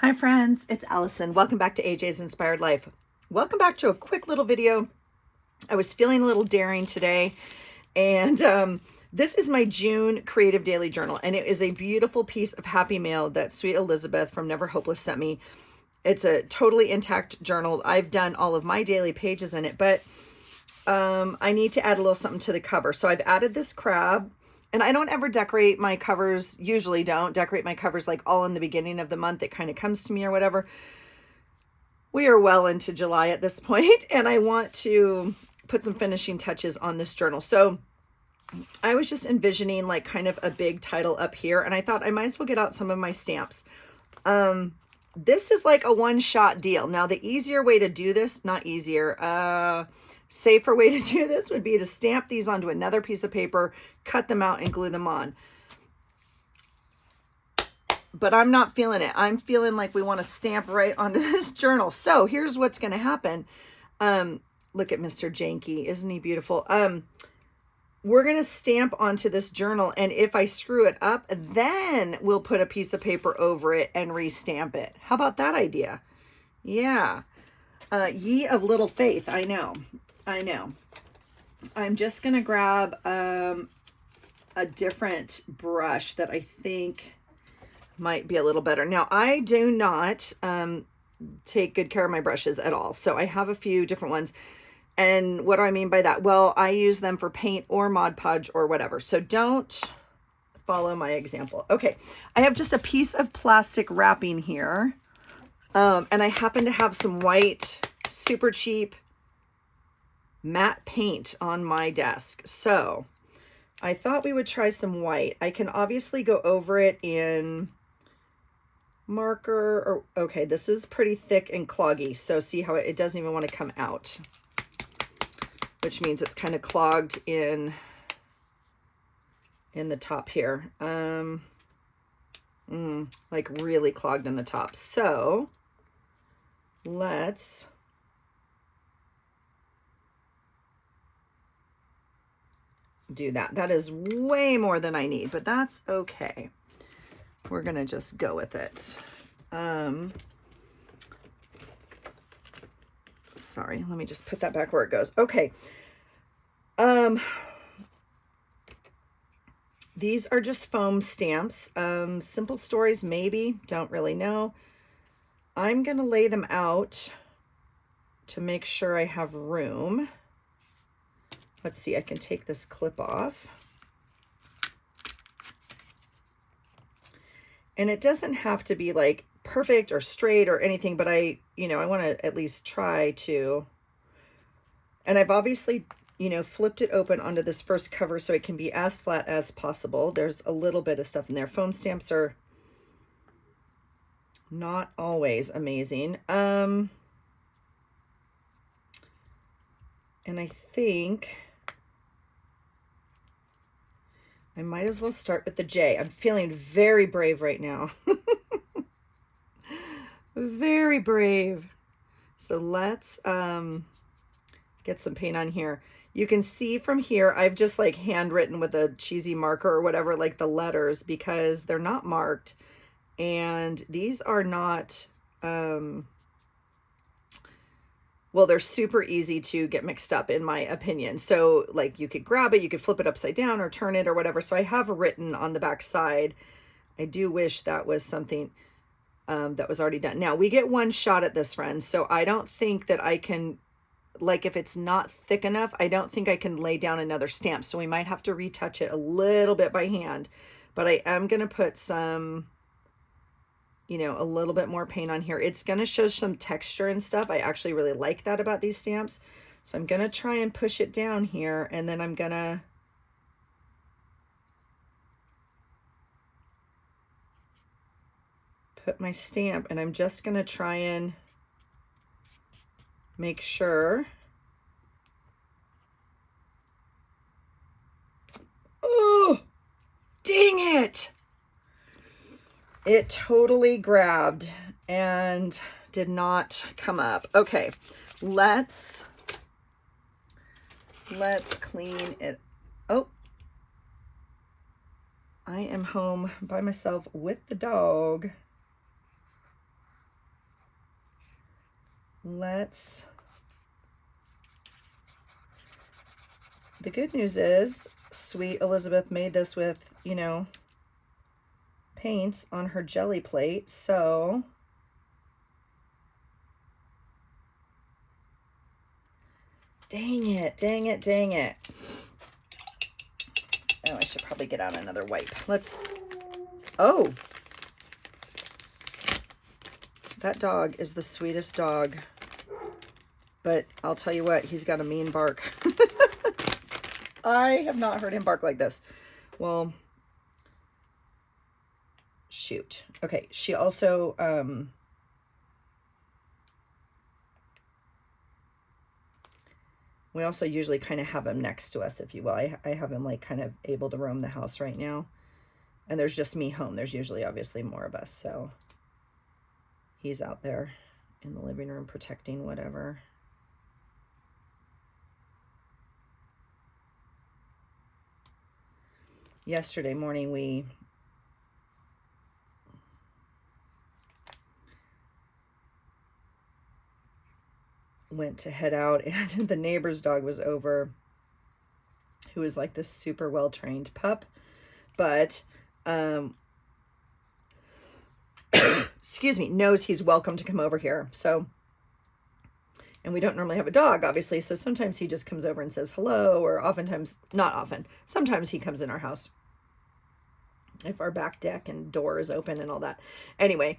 Hi friends, it's Allison. Welcome back to AJ's Inspired Life. Welcome back to a quick little video. I was feeling a little daring today, and this is my June Creative Daily Journal, and it is a beautiful piece of happy mail that Sweet Elizabeth from Never Hopeless sent me. It's a totally intact journal. I've done all of my daily pages in it, but I need to add a little something to the cover. So I've added this crab. And I don't ever decorate my covers, usually don't decorate my covers like all in the beginning of the month. It kind of comes to me or whatever. We are well into July at this point, and I want to put some finishing touches on this journal. So I was just envisioning like kind of a big title up here, and I thought I might as well get out some of my stamps. This is like a one-shot deal. Now, the easier way to do this, not easier, safer way to do this would be to stamp these onto another piece of paper, cut them out, and glue them on. But I'm not feeling it. I'm feeling like we want to stamp right onto this journal. So here's what's going to happen. Look at Mr. Janky. Isn't he beautiful? We're going to stamp onto this journal, and if I screw it up, then we'll put a piece of paper over it and restamp it. How about that idea? Yeah. Ye of little faith. I know. I'm just going to grab a different brush that I think might be a little better. Now, I do not take good care of my brushes at all. So I have a few different ones. And what do I mean by that? Well, I use them for paint or Mod Podge or whatever. So don't follow my example. Okay, I have just a piece of plastic wrapping here. And I happen to have some white, super cheap matte paint on my desk. So I thought we would try some white. I can obviously go over it in marker. Or okay, this is pretty thick and cloggy. So see how it doesn't even want to come out, which means it's kind of clogged in the top here. Like really clogged in the top. So let's do that. That is way more than I need, but that's okay. We're gonna just go with it. Sorry, let me just put that back where it goes. Okay. These are just foam stamps. Simple Stories, maybe, don't really know. I'm gonna lay them out to make sure I have room. Let's see, I can take this clip off. And it doesn't have to be like perfect or straight or anything, but I want to at least try to. And I've obviously, flipped it open onto this first cover so it can be as flat as possible. There's a little bit of stuff in there. Foam stamps are not always amazing. And I think I might as well start with the J. I'm feeling very brave right now. Very brave. So let's get some paint on here. You can see from here, I've just like handwritten with a cheesy marker or whatever, like the letters, because they're not marked. And these are not, well, they're super easy to get mixed up, in my opinion. So like you could grab it, you could flip it upside down or turn it or whatever. So I have written on the back side. I do wish that was something that was already done. Now we get one shot at this, friends. So I don't think that I can, like if it's not thick enough, I don't think I can lay down another stamp. So we might have to retouch it a little bit by hand. But I am going to put some, a little bit more paint on here. It's going to show some texture and stuff. I actually really like that about these stamps. So I'm going to try and push it down here, and then I'm going to put my stamp, and I'm just going to try and make sure. Oh, dang it. It totally grabbed and did not come up. Okay, let's clean it. Oh, I am home by myself with the dog. the good news is sweet Elizabeth made this with, you know, paints on her jelly plate, so dang it, dang it, dang it. Oh, I should probably get out another wipe. Oh, that dog is the sweetest dog, but I'll tell you what, he's got a mean bark. I have not heard him bark like this. Well, shoot. Okay, she also, we also usually kind of have him next to us, if you will. I have him like kind of able to roam the house right now. And there's just me home. There's usually obviously more of us, so he's out there in the living room protecting whatever. Yesterday morning we went to head out, and the neighbor's dog was over, who is like this super well-trained pup, but excuse me, knows he's welcome to come over here. So, and we don't normally have a dog, obviously, so sometimes he just comes over and says hello, or oftentimes, not often, sometimes he comes in our house if our back deck and door is open and all that. Anyway,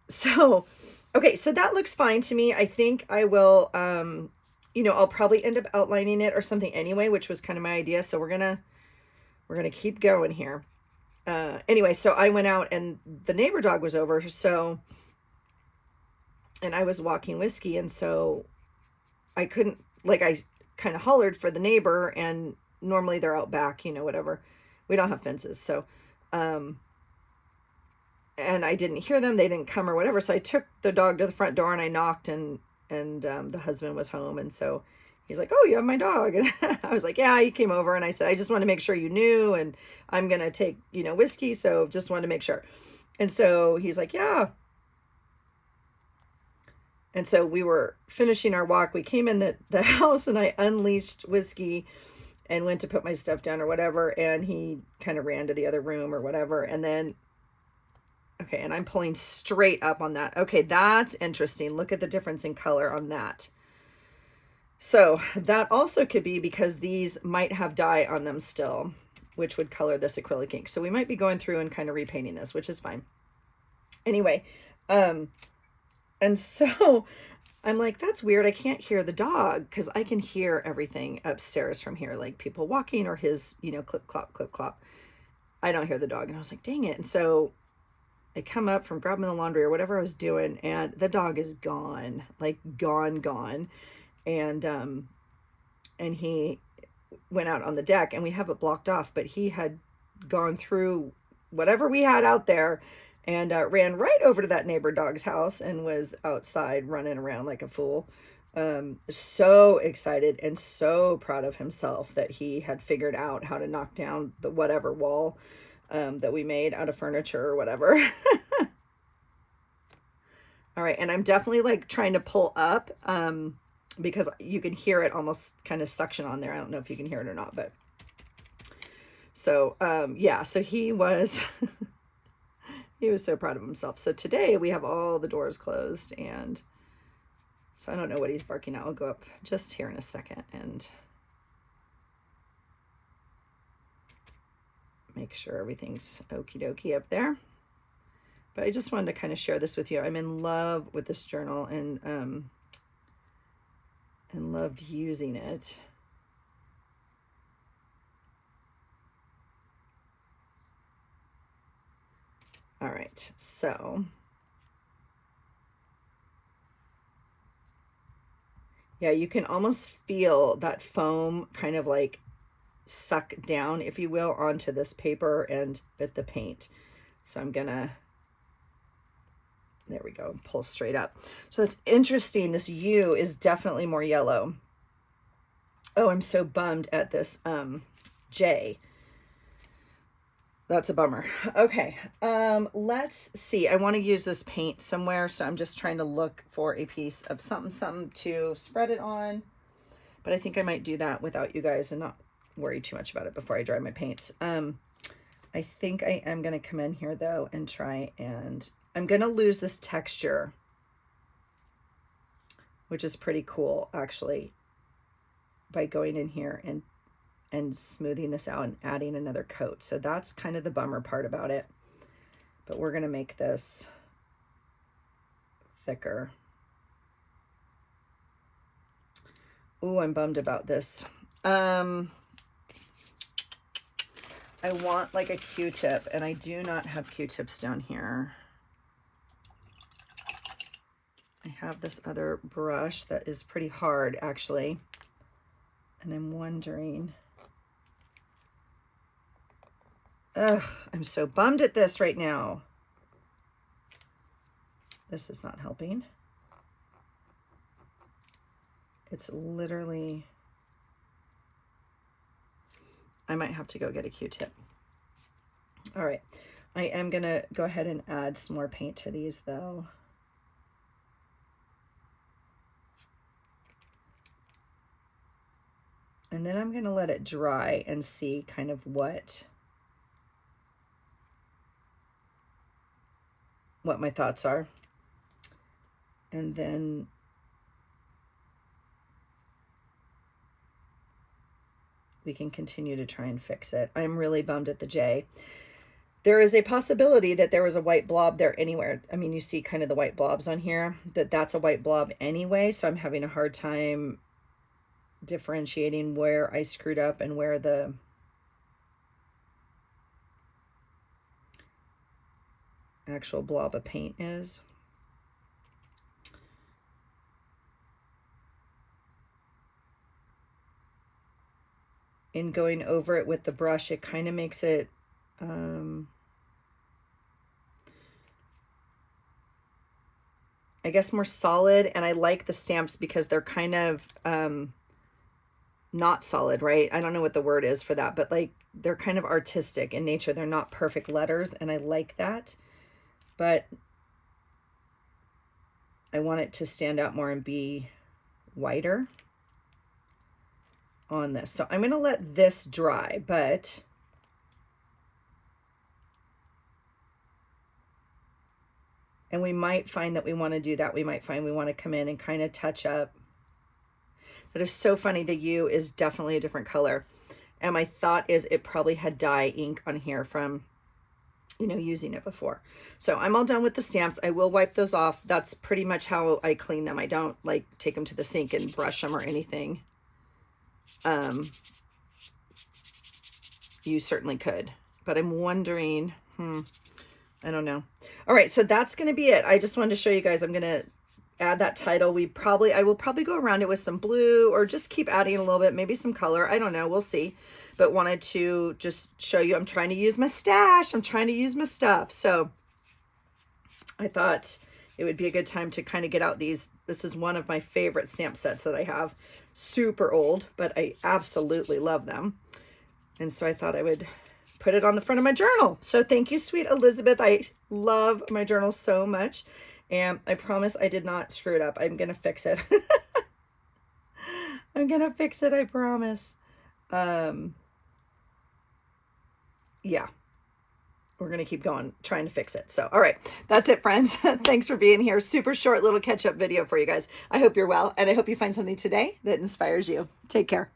so okay, so that looks fine to me. I think I will, you know, I'll probably end up outlining it or something anyway, which was kind of my idea. So we're gonna keep going here. Anyway, so I went out and the neighbor dog was over, so, and I was walking Whiskey, and so I couldn't, like, I kind of hollered for the neighbor, and normally they're out back, you know, whatever. We don't have fences, so, and I didn't hear them, they didn't come or whatever, so I took the dog to the front door and I knocked, and the husband was home, and so he's like, oh, you have my dog. And I was like, yeah, he came over. And I said, I just want to make sure you knew, and I'm going to take, you know, Whiskey. So just wanted to make sure. And so he's like, yeah. And so we were finishing our walk. We came in the house, and I unleashed Whiskey and went to put my stuff down or whatever. And he kind of ran to the other room or whatever. And then, okay, and I'm pulling straight up on that. Okay, that's interesting. Look at the difference in color on that. So that also could be because these might have dye on them still, which would color this acrylic ink. So we might be going through and kind of repainting this, which is fine. Anyway, and so I'm like, that's weird. I can't hear the dog because I can hear everything upstairs from here, like people walking or his, you know, clip, clop, clip, clop. I don't hear the dog. And I was like, dang it. And so I come up from grabbing the laundry or whatever I was doing, and the dog is gone, like gone. And he went out on the deck, and we have it blocked off, but he had gone through whatever we had out there and ran right over to that neighbor dog's house and was outside running around like a fool. So excited and so proud of himself that he had figured out how to knock down the whatever wall that we made out of furniture or whatever. All right, and I'm definitely like trying to pull up because you can hear it almost kind of suction on there. I don't know if you can hear it or not, but so yeah, so he was he was so proud of himself. So today we have all the doors closed, and so I don't know what he's barking at. I'll go up just here in a second and make sure everything's okie dokie up there. But I just wanted to kind of share this with you. I'm in love with this journal, and loved using it. All right, so yeah, you can almost feel that foam kind of like suck down, if you will, onto this paper and with the paint. So I'm gonna, there we go, pull straight up. So that's interesting. This U is definitely more yellow. Oh, I'm so bummed at this J. That's a bummer. Okay, let's see. I want to use this paint somewhere, so I'm just trying to look for a piece of something to spread it on. But I think I might do that without you guys and not worry too much about it before I dry my paints. I think I am going to come in here though and try, and I'm going to lose this texture, which is pretty cool actually, by going in here and smoothing this out and adding another coat. So that's kind of the bummer part about it. But we're going to make this thicker. Ooh, I'm bummed about this. I want like a Q-tip, and I do not have Q-tips down here. I have this other brush that is pretty hard actually, and I'm wondering, ugh, I'm so bummed at this right now. This is not helping. It's literally, I might have to go get a Q-tip. All right, I am gonna go ahead and add some more paint to these though. And then I'm gonna let it dry and see kind of what my thoughts are. And then we can continue to try and fix it. I'm really bummed at the J. There is a possibility that there was a white blob there anywhere. I mean, you see kind of the white blobs on here, that's a white blob anyway. So I'm having a hard time differentiating where I screwed up and where the actual blob of paint is. In going over it with the brush, it kind of makes it I guess more solid, and I like the stamps because they're kind of not solid, right? I don't know what the word is for that, but like they're kind of artistic in nature. They're not perfect letters, and I like that, but I want it to stand out more and be whiter on this. So I'm going to let this dry, but and we might find that we want to do that. We might find we want to come in and kind of touch up. That is so funny. The U is definitely a different color. And my thought is it probably had dye ink on here from, you know, using it before. So I'm all done with the stamps. I will wipe those off. That's pretty much how I clean them. I don't like take them to the sink and brush them or anything. You certainly could, but I'm wondering, I don't know. All right, so that's going to be it. I just wanted to show you guys. I'm going to add that title. I will probably go around it with some blue or just keep adding a little bit, maybe some color. I don't know. We'll see. But wanted to just show you, I'm trying to use my stash. I'm trying to use my stuff. So I thought it would be a good time to kind of get out these. This is one of my favorite stamp sets that I have. Super old, but I absolutely love them. And so I thought I would put it on the front of my journal. So thank you, sweet Elizabeth. I love my journal so much. And I promise I did not screw it up. I'm going to fix it. I'm going to fix it. I promise. Yeah. We're going to keep going, trying to fix it. So, all right, that's it, friends. Thanks for being here. Super short little catch-up video for you guys. I hope you're well, and I hope you find something today that inspires you. Take care.